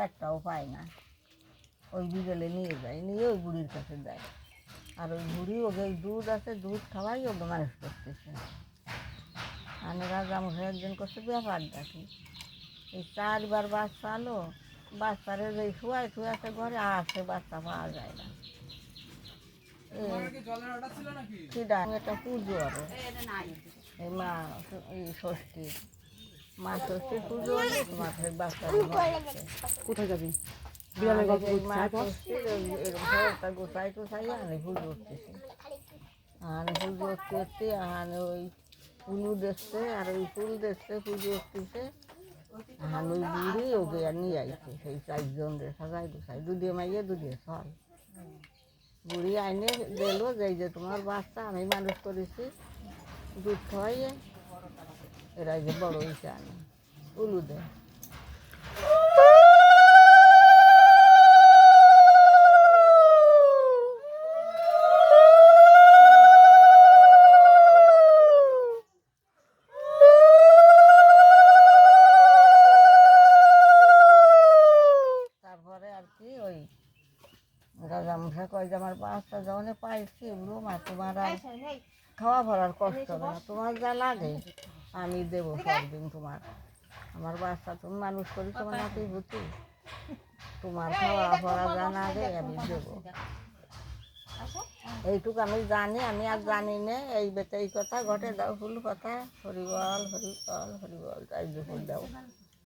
একটাও পায় না। ওই বিকেলে নিয়ে যায়, নিয়ে ওই বুড়ির কাছে যায়। আর ওই বুড়ি ওকে দুধ আছে, দুধ খাওয়াই ওকে মানুষ করতেছে। আর রাজামশাই একদিন করছে ব্যাপারটা কি, এই 4বার বাচ্চা আলো, বাচ্চারে যে শুয়ায় শুয়াছে ঘরে, আসে বাচ্চা পাওয়া যায় না। এটা পুজো আরো এই মা ষষ্ঠী, মা ষষ্ঠীর পুজো হলে তোমার বাচ্চা কোথায় যাবি? মা ষষ্ঠীর গোসাই টোসাই আনে পুজো উঠতেছে, আনে পুজো উঠতে আনে ওই ফুলু দেখছে, আর ওই ফুল দেখছে পুজো উঠতেছে। আর ওই বুড়ি ওকে আর নিয়ে আইছে সেই 4জন রে সাজাই গোসাই, দুধে মাইয়ে দুধে ফল। বুড়ি আইনে গেল যে তোমার বাচ্চা আমি মানুষ করেছি, দুধ খাওয়াইয়ে এরা যে বড় হয়েছে আনে উলু দেয়। তারপরে আর কি ওই রাজামশাই কয় যে আমার বাচ্চা যখন পাইছি মা, তোমার আর খাওয়া ভরার কষ্ট হবে না, তোমার যা লাগে আমি দেবো সবদিন তোমার। আমার বাচ্চা তুমি মানুষ করেছো আমার নাতি ভূতি, তোমার খাওয়া ভরা যা লাগে আমি দেবো। এইটুকু আমি জানি, আমি আর জানি না। এই বেতে এই কথা ঘটে দাও ফুল কথা, হরিবল হরিবল হরিবল, তাই দুপুর দাও।